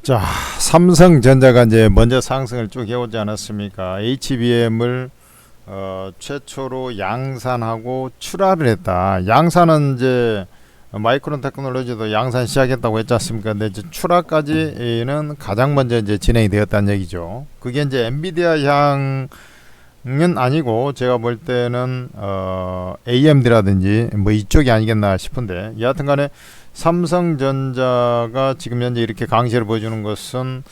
자, 삼성전자가 이제 먼저 상승을 쭉 해오지 않았습니까? HBM을 최초로 양산하고 출하를 했다. 양산은 이제 마이크론 테크놀로지도 양산 시작했다고 했지 않습니까? 근데 이제 출하까지는 가장 먼저 이제 진행이 되었다는 얘기죠. 그게 이제 엔비디아 향은 아니고 제가 볼 때는 AMD라든지 뭐 이쪽이 아니겠나 싶은데, 여하튼간에 삼성전자가 지금 현재 이렇게 강세를 보여주는 것은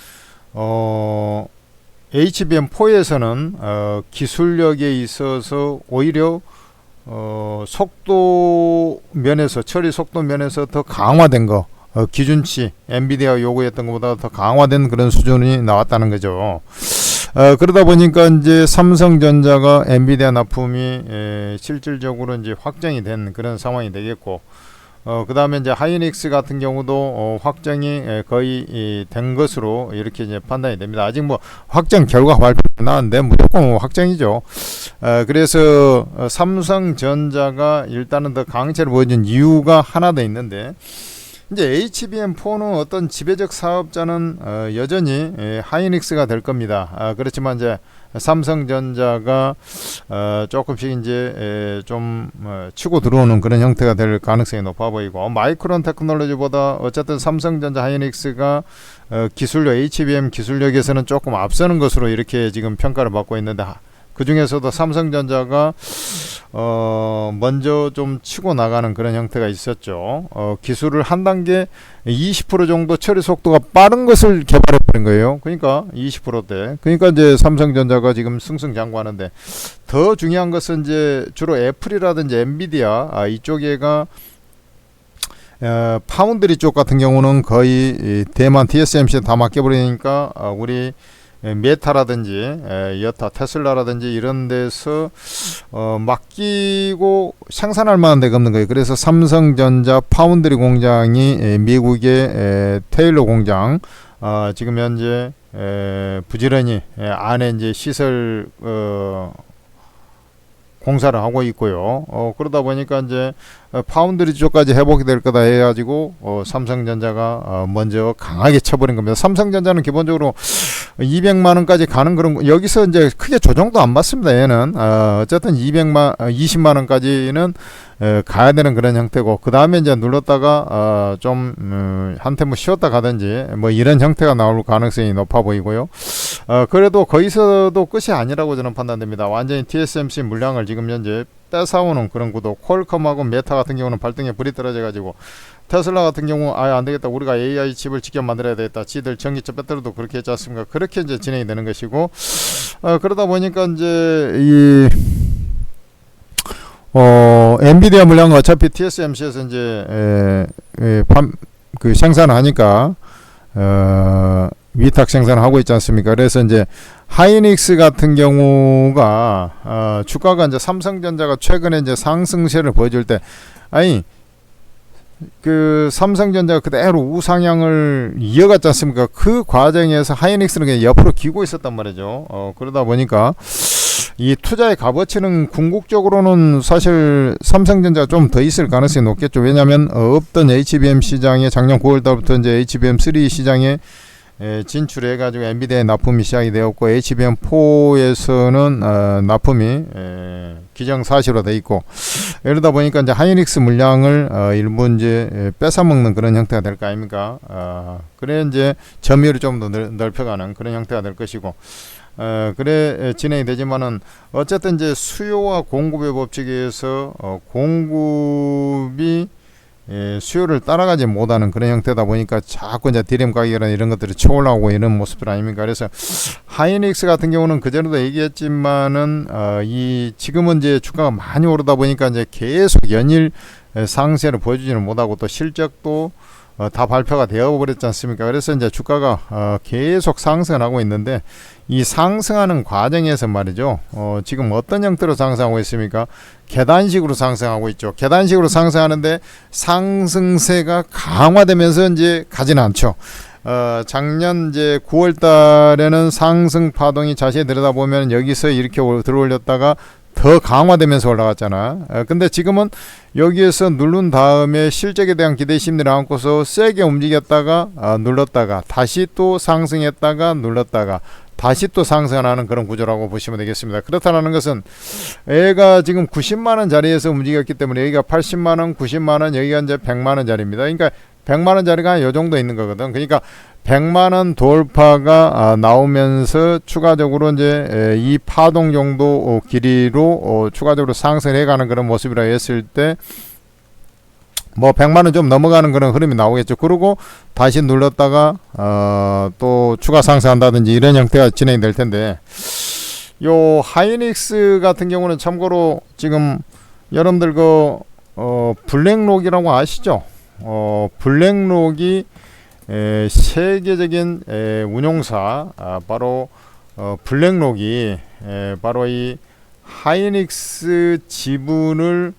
HBM4에서는 기술력에 있어서 오히려 속도 면에서, 처리 속도 면에서 더 강화된 거, 기준치 엔비디아 요구했던 것보다 더 강화된 그런 수준이 나왔다는 거죠. 그러다 보니까 이제 삼성전자가 엔비디아 납품이 실질적으로 이제 확정이 된 그런 상황이 되겠고, 그 다음에 이제 하이닉스 같은 경우도 확정이 거의 된 것으로 이렇게 이제 판단이 됩니다. 아직 뭐 확정 결과 발표 안 나왔는데 무조건 확정이죠. 그래서 삼성전자가 일단은 더 강세를 보여준 이유가 하나 더 있는데, 이제 HBM4는 어떤 지배적 사업자는 여전히 하이닉스가 될 겁니다. 그렇지만 이제 삼성전자가 조금씩 이제 좀 치고 들어오는 그런 형태가 될 가능성이 높아 보이고, 마이크론 테크놀로지보다 어쨌든 삼성전자 하이닉스가 기술력, HBM 기술력에서는 조금 앞서는 것으로 이렇게 지금 평가를 받고 있는데, 그 중에서도 삼성전자가 먼저 좀 치고 나가는 그런 형태가 있었죠. 기술을 한 단계 20% 정도 처리 속도가 빠른 것을 개발해 버린 거예요. 그러니까 20%대. 그러니까 이제 삼성전자가 지금 승승장구하는데, 더 중요한 것은 이제 주로 애플이라든지 엔비디아 이쪽에가 파운드리 쪽 같은 경우는 거의 대만 TSMC에 다 맡겨버리니까 우리 메타라든지 여타 테슬라라든지 이런 데서 맡기고 생산할 만한 데가 없는 거예요. 그래서 삼성전자 파운드리 공장이 미국의 테일러 공장 지금 현재 부지런히 안에 이제 시설 공사를 하고 있고요. 그러다 보니까 이제 파운드리 쪽까지 회복이 될 거다 해가지고 삼성전자가 먼저 강하게 쳐버린 겁니다. 삼성전자는 기본적으로 200만원까지 가는 그런, 여기서 이제 크게 조정도 안 받습니다. 얘는 어쨌든 20만원까지는 가야 되는 그런 형태고, 그 다음에 이제 눌렀다가 좀 한테 뭐 쉬었다 가든지 뭐 이런 형태가 나올 가능성이 높아 보이고요. 그래도 거기서도 끝이 아니라고 저는 판단됩니다. 완전히 TSMC 물량을 지금 현재 뺏어오는 그런 구도. 퀄컴하고 메타 같은 경우는 발등에 불이 떨어져 가지고, 테슬라 같은 경우 아예 안 되겠다, 우리가 AI 칩을 직접 만들어야 되겠다, 지들 전기차 배터리도 그렇게 했지 않습니까? 그렇게 이제 진행이 되는 것이고, 그러다 보니까 이제 이 엔비디아 물량은 어차피 TSMC에서 이제 그 생산을 하니까 위탁 생산을 하고 있지 않습니까? 그래서 이제 하이닉스 같은 경우가 주가가 이제 삼성전자가 최근에 이제 상승세를 보여줄 때, 아니 그 삼성전자가 그대로 우상향을 이어갔지 않습니까? 그 과정에서 하이닉스는 그냥 옆으로 기고 있었단 말이죠. 그러다 보니까 이 투자의 값어치는 궁극적으로는 사실 삼성전자가 좀 더 있을 가능성이 높겠죠. 왜냐하면 없던 HBM 시장에 작년 9월달부터 이제 HBM3 시장에 진출해 가지고 엔비디아의 납품이 시작이 되었고, HBM4에서는 납품이 기정사실로 돼 있고, 이러다 보니까 이제 하이닉스 물량을 일부 이제 뺏어 먹는 그런 형태가 될 거 아닙니까? 그래 이제 점유율을 좀 더 넓혀가는 그런 형태가 될 것이고, 그래 진행이 되지만은 어쨌든 이제 수요와 공급의 법칙에 의해서 공급이 수요를 따라가지 못하는 그런 형태다 보니까 자꾸 이제 디램 가격이나 이런 것들이 쳐올라오고 이런 모습들 아닙니까? 그래서 하이닉스 같은 경우는 그전에도 얘기했지만은 이 지금은 이제 주가가 많이 오르다 보니까 이제 계속 연일 상세를 보여주지는 못하고, 또 실적도 다 발표가 되어 버렸지 않습니까? 그래서 이제 주가가 계속 상승을 하고 있는데, 이 상승하는 과정에서 말이죠, 지금 어떤 형태로 상승하고 있습니까? 계단식으로 상승하고 있죠. 계단식으로 상승하는데 상승세가 강화되면서 이제 가지는 않죠. 작년 이제 9월 달에는 상승 파동이 자세히 들여다보면 여기서 이렇게 들어올렸다가 더 강화되면서 올라갔잖아. 근데 지금은 여기에서 누른 다음에 실적에 대한 기대 심리를 안고서 세게 움직였다가 눌렀다가 다시 또 상승했다가 눌렀다가 다시 또 상승하는 그런 구조라고 보시면 되겠습니다. 그렇다는 것은 얘가 지금 90만원 자리에서 움직였기 때문에 여기가 80만원, 90만원, 여기가 이제 100만원 자리입니다. 그러니까 100만원 자리가 이 정도 있는 거거든. 그러니까 100만원 돌파가 나오면서 추가적으로 이제 이 파동 정도 길이로 추가적으로 상승해 가는 그런 모습이라 했을 때 뭐 100만원 좀 넘어가는 그런 흐름이 나오겠죠. 그리고 다시 눌렀다가 또 추가 상승한다든지 이런 형태가 진행이 될 텐데, 요 하이닉스 같은 경우는 참고로 지금 여러분들 블랙록이라고 아시죠? 블랙록이 세계적인 운용사 바로 블랙록이 바로 이 하이닉스 지분을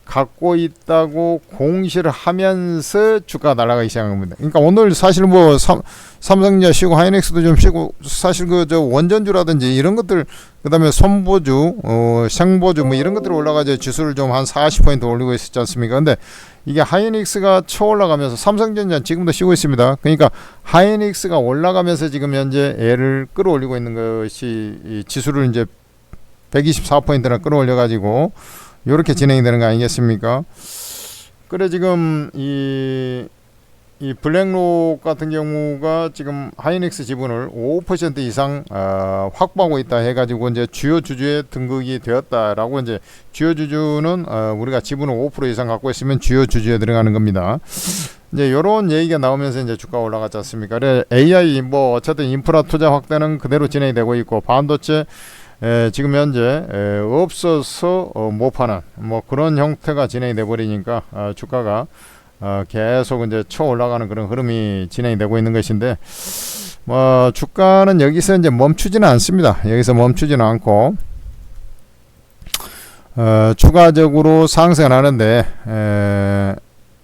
갖고 있다고 공시를 하면서 주가가 날아가기 시작한 겁니다. 그러니까 오늘 사실 뭐 삼성전자 쉬고 하이닉스도 좀 쉬고 사실 저 원전주라든지 이런 것들, 그다음에 선보주, 생보주 뭐 이런 것들이 올라가서 지수를 좀 한 40% 올리고 있었지 않습니까? 근데 이게 하이닉스가 쳐 올라가면서 삼성전자 지금도 쉬고 있습니다. 그러니까 하이닉스가 올라가면서 지금 현재 얘를 끌어올리고 있는 것이 이 지수를 이제 124%나 끌어올려 가지고 요렇게 진행이 되는 거 아니겠습니까? 그래 지금 이 블랙록 같은 경우가 지금 하이닉스 지분을 5% 이상 확보하고 있다 해가지고 이제 주요 주주에 등극이 되었다라고, 이제 주요 주주는 우리가 지분을 5% 이상 갖고 있으면 주요 주주에 들어가는 겁니다. 이제 요런 얘기가 나오면서 이제 주가 올라갔지 않습니까? 그래 AI 뭐 어쨌든 인프라 투자 확대는 그대로 진행이 되고 있고, 반도체 지금 현재 없어서 못 파는 뭐 그런 형태가 진행이 돼 버리니까 주가가 계속 이제 쳐 올라가는 그런 흐름이 진행이 되고 있는 것인데, 뭐 주가는 여기서 이제 멈추지는 않습니다. 여기서 멈추지는 않고 추가적으로 상승을 하는데,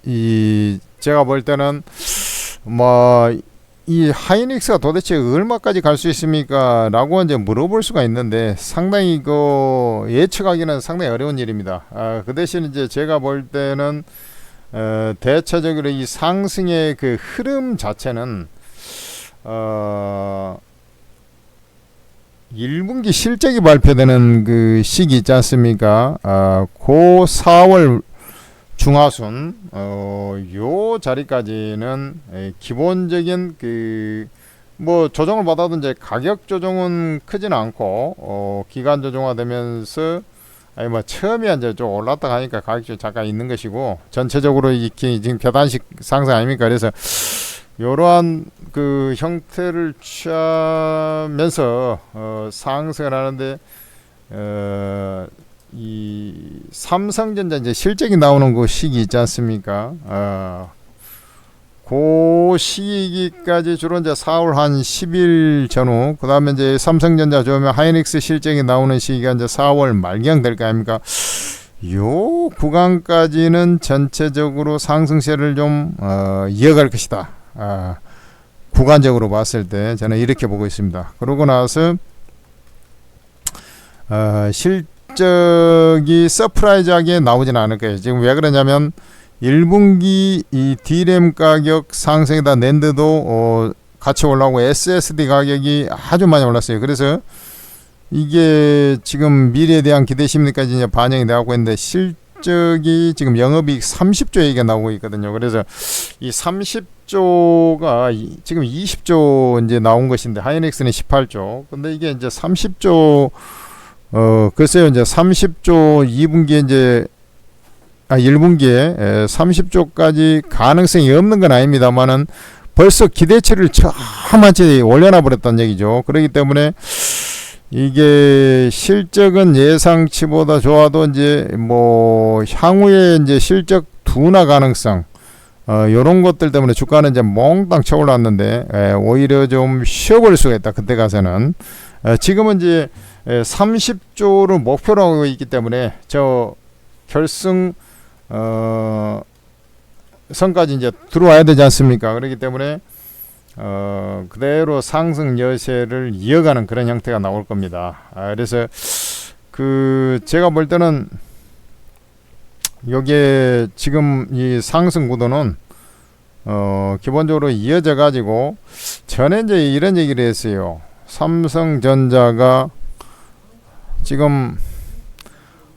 이 제가 볼 때는 뭐 이 하이닉스가 도대체 얼마까지 갈 수 있습니까? 라고 이제 물어볼 수가 있는데, 상당히 예측하기는 상당히 어려운 일입니다. 그 대신 이제 제가 볼 때는 대체적으로 이 상승의 그 흐름 자체는 1분기 실적이 발표되는 그 시기 있지 않습니까? 그 4월 중하순 요 자리까지는 기본적인 뭐 조정을 받아도 이제 가격 조정은 크지는 않고 기간 조정화되면서 뭐 처음에 이제 좀 올랐다 가니까 가격이 잠깐 있는 것이고, 전체적으로 이게 지금 계단식 상승 아닙니까? 그래서 이러한 그 형태를 취하면서 상승을 하는데, 이 삼성전자 이제 실적이 나오는 그 시기 있지 않습니까? 그 시기까지 주로 이제 4월 한 10일 전후, 그 다음에 이제 삼성전자 좋으면 하이닉스 실적이 나오는 시기가 이제 4월 말경 될 거 아닙니까? 요 구간까지는 전체적으로 상승세를 좀 이어갈 것이다. 구간적으로 봤을 때 저는 이렇게 보고 있습니다. 그러고 나서 실적이 서프라이즈하게 나오지는 않을 거예요. 지금 왜 그러냐면 1분기 이 D램 가격 상승에다 낸드도 같이 올라오고 SSD 가격이 아주 많이 올랐어요. 그래서 이게 지금 미래에 대한 기대 심리까지 이제 반영이 되고 있는데, 실적이 지금 영업이익 30조 얘기가 나오고 있거든요. 그래서 이 30조가 지금 20조 이제 나온 것인데, 하이닉스는 18조. 근데 이게 이제 30조 글쎄요, 이제 30조 2분기에 이제 1분기에 30조까지 가능성이 없는 건 아닙니다만은 벌써 기대치를 저만치 올려놔 버렸다는 얘기죠. 그렇기 때문에 이게 실적은 예상치보다 좋아도 이제 뭐 향후에 이제 실적 둔화 가능성 요런 것들 때문에 주가는 이제 몽땅 쳐 올랐는데, 오히려 좀 쉬어버릴 수가 있다. 그때 가서는 지금은 이제 30조를 목표로 하고 있기 때문에 저 결승 선까지 이제 들어와야 되지 않습니까? 그렇기 때문에 그대로 상승 여세를 이어가는 그런 형태가 나올 겁니다. 그래서 제가 볼 때는 여기에 지금 이 상승 구도는 기본적으로 이어져 가지고 전에 이제 이런 얘기를 했어요. 삼성전자가 지금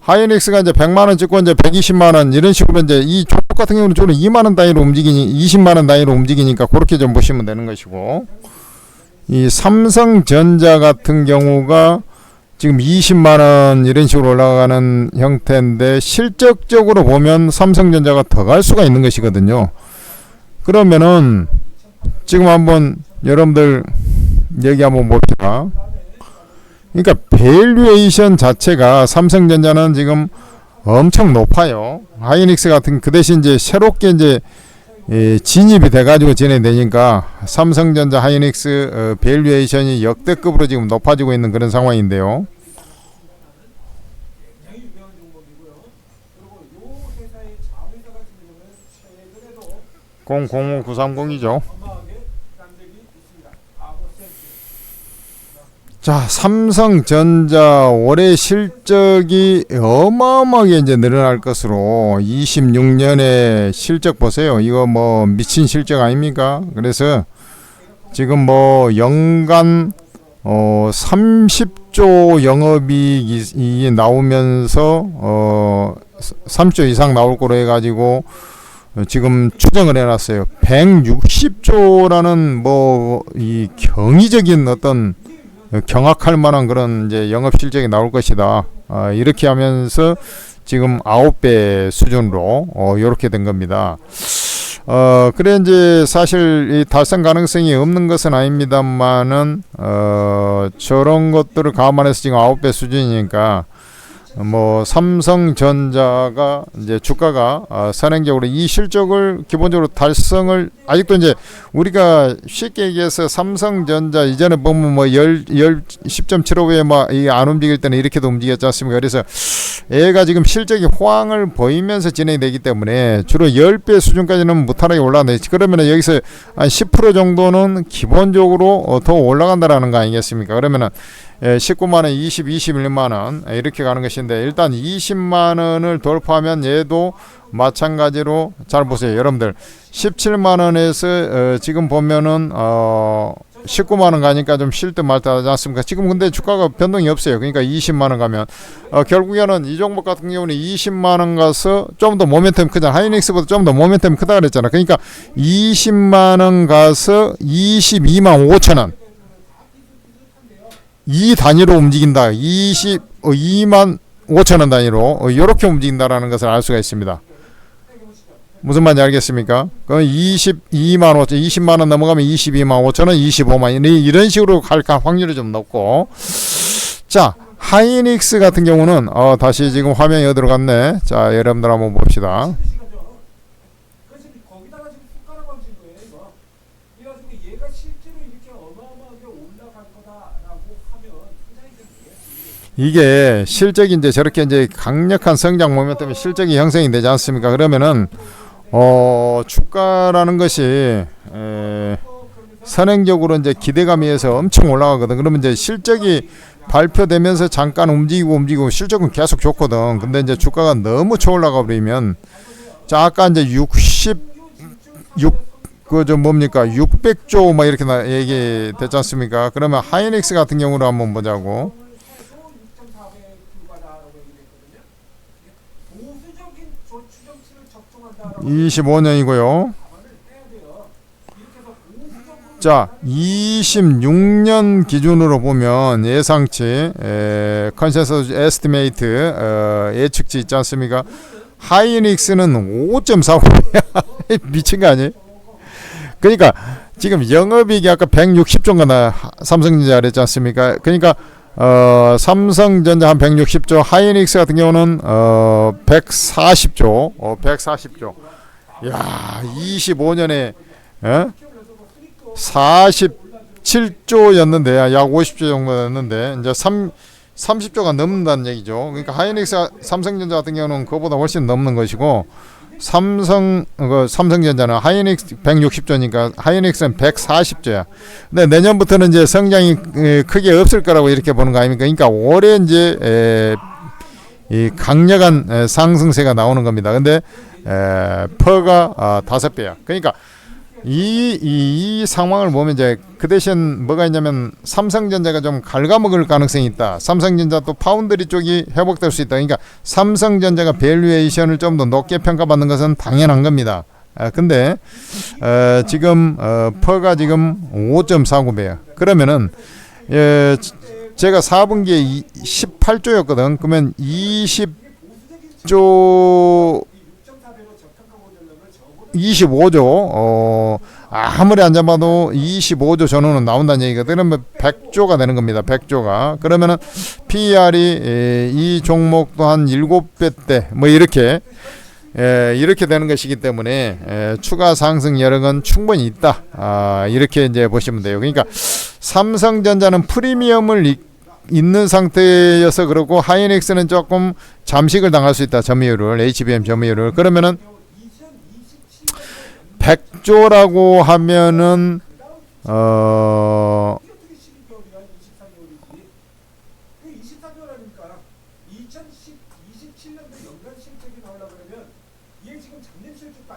하이닉스가 이제 100만원 찍고 이제 120만원 이런 식으로 이제 이 조폭 같은 경우는 주로 2만원 단위로 움직이니 20만원 단위로 움직이니까 그렇게 좀 보시면 되는 것이고, 이 삼성전자 같은 경우가 지금 20만원 이런 식으로 올라가는 형태인데 실적적으로 보면 삼성전자가 더 갈 수가 있는 것이거든요. 그러면은 지금 한번 여러분들 얘기 한번 봅시다. 그러니까 밸류에이션 자체가 삼성전자는 지금 엄청 높아요. 하이닉스 같은 그 대신 이제 새롭게 이제 진입이 돼가지고 진행되니까 삼성전자 하이닉스 밸류에이션이 역대급으로 지금 높아지고 있는 그런 상황인데요. 005930이죠. 자, 삼성전자 올해 실적이 어마어마하게 이제 늘어날 것으로 26년에 실적 보세요. 이거 뭐 미친 실적 아닙니까? 그래서 지금 뭐 연간 30조 영업이익이 나오면서 30조 이상 나올 거로 해가지고 지금 추정을 해놨어요. 160조라는 뭐 이 경이적인 어떤 경악할 만한 그런 이제 영업 실적이 나올 것이다. 이렇게 하면서 지금 9배 수준으로 이렇게 된 겁니다. 그래 이제 사실 이 달성 가능성이 없는 것은 아닙니다만은 저런 것들을 감안해서 지금 9배 수준이니까 뭐 삼성전자가 이제 주가가 선행적으로 이 실적을 기본적으로 달성을, 아직도 이제 우리가 쉽게 얘기해서 삼성전자 이전에 보면 뭐 10.75에 막 이 안 움직일 때는 이렇게도 움직였지 않습니까? 그래서 얘가 지금 실적이 호황을 보이면서 진행되기 때문에 주로 10배 수준까지는 무탈하게 올라가는데, 그러면 여기서 한 10% 정도는 기본적으로 더 올라간다라는 거 아니겠습니까? 그러면은 19만원, 20, 21만원 이렇게 가는 것인데, 일단 20만원을 돌파하면 얘도 마찬가지로 잘 보세요. 여러분들 17만원에서 지금 보면은 19만원 가니까 좀 쉴 듯 말듯 하지 않습니까? 지금 근데 주가가 변동이 없어요. 그러니까 20만원 가면 결국에는 이 종목 같은 경우는 20만원 가서 좀 더 모멘텀이 크잖아. 하이닉스보다 좀 더 모멘텀이 크다 그랬잖아. 그러니까 20만원 가서 22만 5천원 이 단위로 움직인다. 22만 5천원 단위로 이렇게 움직인다라는 것을 알 수가 있습니다. 무슨 말인지 알겠습니까? 그럼 22만 5천, 20만원 넘어가면 22만 5천원, 25만 이런 식으로 갈 확률이 좀 높고, 자, 하이닉스 같은 경우는 다시 지금 화면이 어디로 갔네. 자, 여러분들 한번 봅시다. 이게 실적이 이제 저렇게 이제 강력한 성장 모멘텀에 실적이 형성이 되지 않습니까? 그러면은 주가라는 것이 선행적으로 이제 기대감에 의해서 엄청 올라가거든. 그러면 이제 실적이 발표되면서 잠깐 움직이고 실적은 계속 좋거든. 근데 이제 주가가 너무 쳐올라가 버리면, 자, 아까 이제 600조 뭐 이렇게 얘기됐지 않습니까? 그러면 하이닉스 같은 경우로 한번 보자고. 25년이고요. 자, 26년 기준으로 보면 예상치 컨센서스 에스티메이트 예측치 있지 않습니까? 하이닉스는 5.45 미친 거 아니에요? 그러니까 지금 영업이익이 아까 160조인가 삼성전자 그랬지 않습니까? 그러니까 삼성전자 한 160조, 하이닉스 같은 경우는 140조, 140조. 야, 25년에 47조였는데 약 50조 정도였는데 이제 30조가 넘는다는 얘기죠. 그러니까 하이닉스, 삼성전자 같은 경우는 그거보다 훨씬 넘는 것이고, 삼성전자는 하이닉스 160조니까 하이닉스는 140조야. 근데 내년부터는 이제 성장이 크게 없을 거라고 이렇게 보는 거 아닙니까? 그러니까 올해 이제 이 강력한 상승세가 나오는 겁니다. 근데 퍼가 5배야. 그러니까 이 상황을 보면 이제 그 대신 뭐가 있냐면 삼성전자가 좀 갉아먹을 가능성이 있다. 삼성전자 또 파운드리 쪽이 회복될 수 있다. 그러니까 삼성전자가 밸류에이션을 좀 더 높게 평가받는 것은 당연한 겁니다. 근데 지금 퍼가 지금 5.49배야. 그러면은 제가 4분기에 18조였거든. 그러면 20조 25조 아무리 안 잡아도 25조 전후는 나온다는 얘기가 그러면 100조가 되는 겁니다. 100조가. 그러면은 PER이 이 종목도 한 7배대 뭐 이렇게 되는 것이기 때문에 추가 상승 여력은 충분히 있다. 이렇게 이제 보시면 돼요. 그러니까 삼성전자는 프리미엄을 있는 상태여서 그렇고 하이닉스는 조금 잠식을 당할 수 있다. 점유율을 HBM 점유율을. 그러면은 100조라고 하면은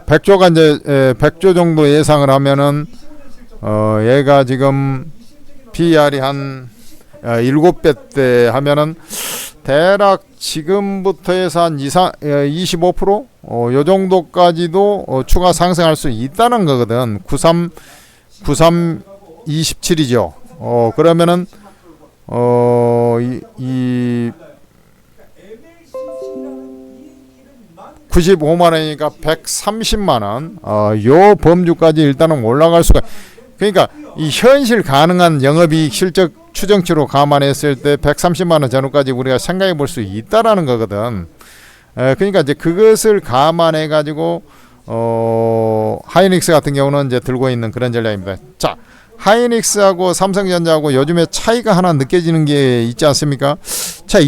100조가 이제 100조 정도 예상을 하면은 얘가 지금 PER이 한 7배 때 하면은 대략 지금부터 해서 한 25%? 요 정도까지도 추가 상승할 수 있다는 거거든. 93 27이죠. 그러면은 이 95만 원이니까 130만 원. 요 범주까지 일단은 올라갈 수가. 그러니까 이 현실 가능한 영업이익 실적 추정치로 감안했을 때 130만 원 전후까지 우리가 생각해 볼 수 있다라는 거거든. 그러니까 이제 그것을 감안해 가지고 하이닉스 같은 경우는 이제 들고 있는 그런 전략입니다. 자, 하이닉스하고 삼성전자하고 요즘에 차이가 하나 느껴지는 게 있지 않습니까? 자,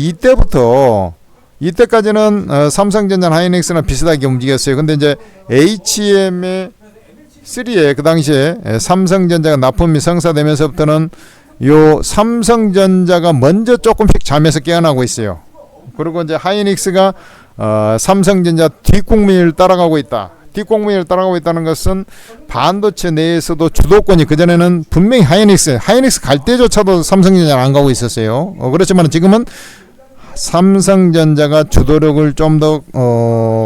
이때까지는 삼성전자, 하이닉스는 비슷하게 움직였어요. 근데 이제 HM의 3에 그 당시에 삼성전자가 납품이 성사되면서부터는 요 삼성전자가 먼저 조금씩 잠에서 깨어나고 있어요. 그리고 이제 하이닉스가 삼성전자 뒷공문을 따라가고 있다. 뒷공문을 따라가고 있다는 것은 반도체 내에서도 주도권이 그전에는 분명히 하이닉스 갈 때조차도 삼성전자는 안 가고 있었어요. 그렇지만 지금은 삼성전자가 주도력을 좀 더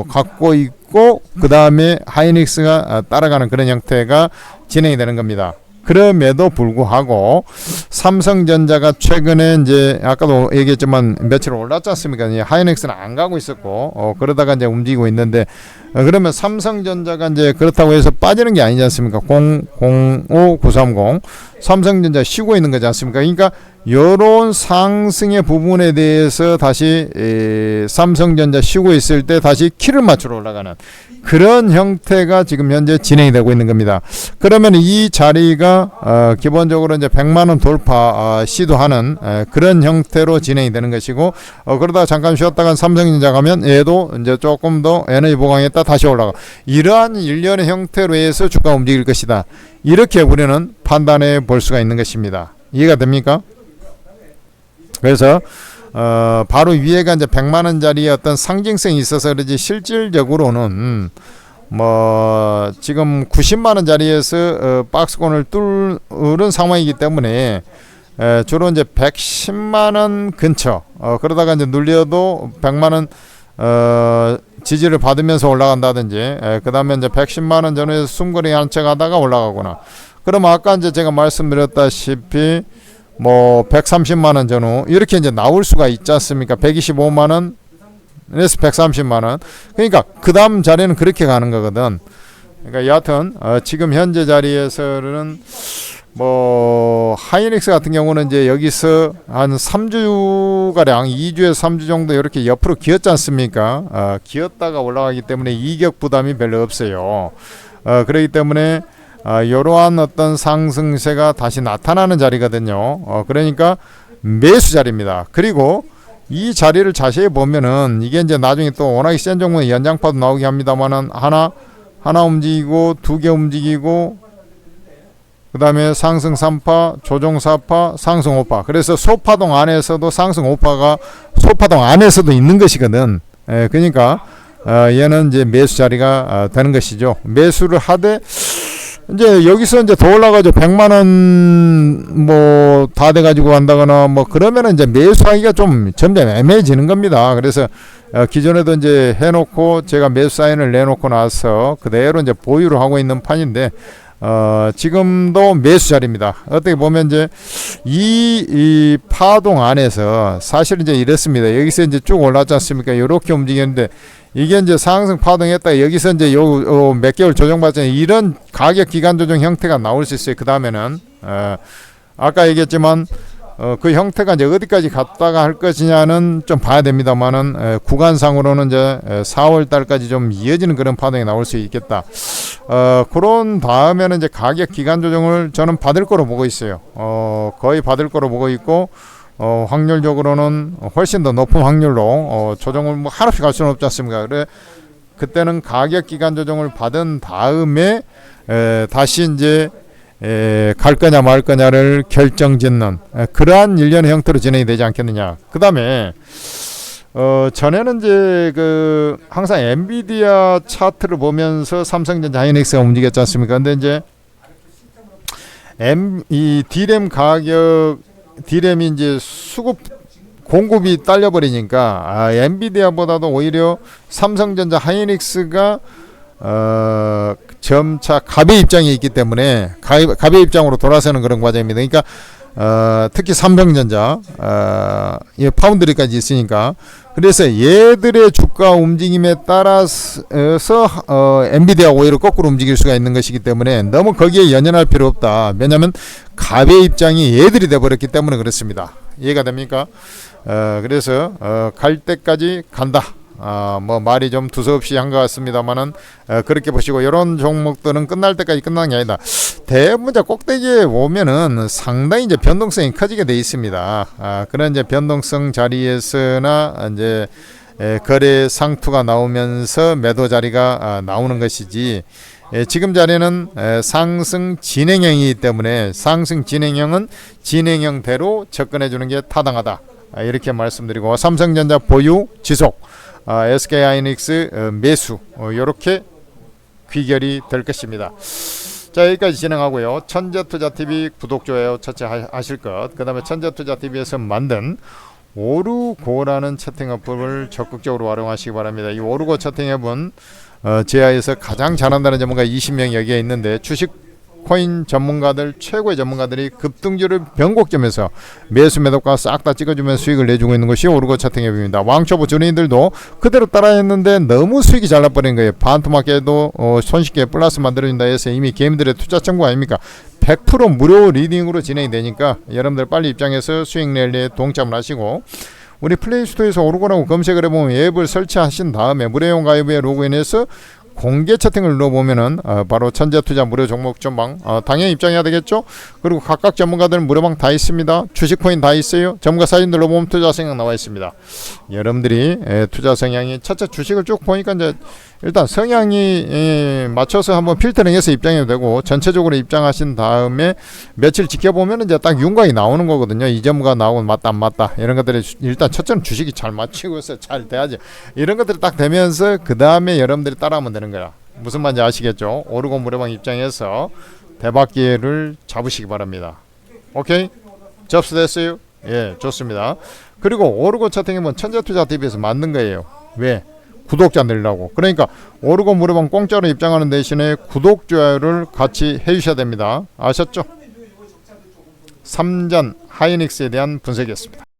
갖고 있고 그 다음에 하이닉스가 따라가는 그런 형태가 진행이 되는 겁니다. 그럼에도 불구하고 삼성전자가 최근에 이제 아까도 얘기했지만 며칠 올랐지 않습니까? 하이닉스는 안 가고 있었고 그러다가 이제 움직이고 있는데 그러면 삼성전자가 이제 그렇다고 해서 빠지는 게 아니지 않습니까? 005930 삼성전자 쉬고 있는 거지 않습니까? 그러니까 요런 상승의 부분에 대해서 다시 삼성전자 쉬고 있을 때 다시 키를 맞추러 올라가는 그런 형태가 지금 현재 진행이 되고 있는 겁니다. 그러면 이 자리가 기본적으로 이제 100만 원 돌파 시도하는 그런 형태로 진행이 되는 것이고 그러다가 잠깐 쉬었다가 삼성전자 가면 얘도 이제 조금 더 에너지 보강했다 다시 올라가. 이러한 일련의 형태로 해서 주가 움직일 것이다. 이렇게 우리는 판단해 볼 수가 있는 것입니다. 이해가 됩니까? 그래서 바로 위에가 이제 100만 원짜리의 어떤 상징성이 있어서 그러지 실질적으로는 뭐 지금 90만 원짜리에서 박스권을 뚫은 상황이기 때문에 주로 이제 110만 원 근처 그러다가 이제 눌려도 100만 원 지지를 받으면서 올라간다든지 그 다음에 이제 110만 원 전후에서 숨거리 한 채 가다가 올라가거나 그러면 아까 이제 제가 말씀드렸다시피 뭐 130만 원 전후 이렇게 이제 나올 수가 있지 않습니까? 125만 원에서 130만 원. 그러니까 그 다음 자리는 그렇게 가는 거거든. 그러니까 여하튼 지금 현재 자리에서는 뭐 하이닉스 같은 경우는 이제 여기서 한 3주가량 2주에서 3주 정도 이렇게 옆으로 기었지 않습니까? 기었다가 올라가기 때문에 이격 부담이 별로 없어요. 그렇기 때문에 이러한 어떤 상승세가 다시 나타나는 자리거든요. 그러니까 매수 자리입니다. 그리고 이 자리를 자세히 보면은 이게 이제 나중에 또 워낙에 센 종목은 연장파도 나오게 합니다만은 하나 움직이고 두 개 움직이고 그 다음에 상승 3파, 조정 4파, 상승 5파. 그래서 소파동 안에서도 상승 5파가 소파동 안에서도 있는 것이거든. 그러니까 얘는 이제 매수 자리가 되는 것이죠. 매수를 하되 이제 여기서 이제 더 올라가죠. 100만 원 뭐 다 돼가지고 간다거나 뭐 그러면은 이제 매수하기가 좀 점점 애매해지는 겁니다. 그래서 기존에도 이제 해놓고 제가 매수 사인을 내놓고 나서 그대로 이제 보유를 하고 있는 판인데 지금도 매수 자리입니다. 어떻게 보면 이제 이 파동 안에서 사실 이제 이렇습니다. 여기서 이제 쭉 올랐지 않습니까? 이렇게 움직였는데 이게 이제 상승 파동했다. 여기서 이제 요 몇 개월 조정받잖아요. 이런 가격 기간 조정 형태가 나올 수 있어요. 그 다음에는 아까 얘기했지만 그 형태가 이제 어디까지 갔다가 할 것이냐는 좀 봐야 됩니다만은 구간상으로는 이제 4월 달까지 좀 이어지는 그런 파동이 나올 수 있겠다. 그런 다음에는 이제 가격 기간 조정을 저는 받을 거로 보고 있어요. 거의 받을 거로 보고 있고 확률적으로는 훨씬 더 높은 확률로 조정을 뭐 한없이 갈 수는 없지 않습니까? 그래 그때는 가격 기간 조정을 받은 다음에 다시 이제 갈 거냐 말 거냐를 결정짓는 그러한 일련의 형태로 진행이 되지 않겠느냐. 그 다음에 전에는 이제 그 항상 엔비디아 차트를 보면서 삼성전자 하이닉스가 움직였지 않습니까? 근데 이제 이 D램 가격 D램이 이제 수급 공급이 딸려버리니까 엔비디아보다도 오히려 삼성전자 하이닉스가 점차 갑의 입장에 있기 때문에 갑의 입장으로 돌아서는 그런 과정입니다. 그러니까 특히 삼성전자 파운드리까지 있으니까 그래서 얘들의 주가 움직임에 따라서 엔비디아 오히려 거꾸로 움직일 수가 있는 것이기 때문에 너무 거기에 연연할 필요 없다. 왜냐하면 갑의 입장이 얘들이 돼버렸기 때문에 그렇습니다. 이해가 됩니까? 그래서 갈 때까지 간다. 뭐 말이 좀 두서없이 한 것 같습니다만은 그렇게 보시고 이런 종목들은 끝날 때까지 끝나는 게 아니다. 대문자 꼭대기에 오면은 상당히 이제 변동성이 커지게 돼 있습니다. 그런 이제 변동성 자리에서나 이제 거래 상투가 나오면서 매도 자리가 나오는 것이지. 지금 자리는 상승 진행형이기 때문에 상승 진행형은 진행형대로 접근해 주는 게 타당하다. 이렇게 말씀드리고 삼성전자 보유 지속. SK하이닉스 매수 이렇게 귀결이 될 것입니다. 자 여기까지 진행하고요. 천재투자TV 구독 좋아요 첫째 하실 것. 그 다음에 천재투자TV에서 만든 오르고라는 채팅 어플을 적극적으로 활용하시기 바랍니다. 이 오르고 채팅 앱은 제아에서 가장 잘한다는 전문가 20명이 여기에 있는데 주식 코인 전문가들 최고의 전문가들이 급등주를 변곡점에서 매수 매도가 싹 다 찍어주면 수익을 내주고 있는 것이 오르고 차팅 앱입니다. 왕초보 준인들도 그대로 따라했는데 너무 수익이 잘 나버린 거예요. 반토막에도 손쉽게 플러스 만들어준다 해서 이미 개미들의 투자 청구 아닙니까? 100% 무료 리딩으로 진행이 되니까 여러분들 빨리 입장해서 수익 랠리에 동참을 하시고 우리 플레이스토어에서 오르고라고 검색을 해보면 앱을 설치하신 다음에 무료용 가입에 로그인해서 공개 채팅을 눌러보면은 바로 천재투자 무료 종목 전방 당연히 입장해야 되겠죠. 그리고 각각 전문가들은 무료방 다 있습니다. 주식코인 다 있어요. 전문가 사진 눌러보면 투자 성향 나와 있습니다. 여러분들이 투자 성향이 첫째 주식을 쭉 보니까 이제 일단 성향이 맞춰서 한번 필터링해서 입장해도 되고 전체적으로 입장하신 다음에 며칠 지켜보면 이제 딱 윤곽이 나오는 거거든요. 이 전문가 나오고 맞다 안 맞다 이런 것들이 일단 첫째는 주식이 잘 맞추고서 잘 돼야지. 이런 것들이 딱 되면서 그 다음에 여러분들이 따라하면 되는 거야. 무슨 말인지 아시겠죠? 오르고 무료방 입장해서 대박 기회를 잡으시기 바랍니다. 오케이? 접수됐어요? 예, 좋습니다. 그리고 오르고 채팅은 천재투자TV에서 만든 거예요. 왜? 구독자 늘라고. 그러니까 오르고 무료방 공짜로 입장하는 대신에 구독 좋아요를 같이 해주셔야 됩니다. 아셨죠? 삼전 하이닉스에 대한 분석이었습니다.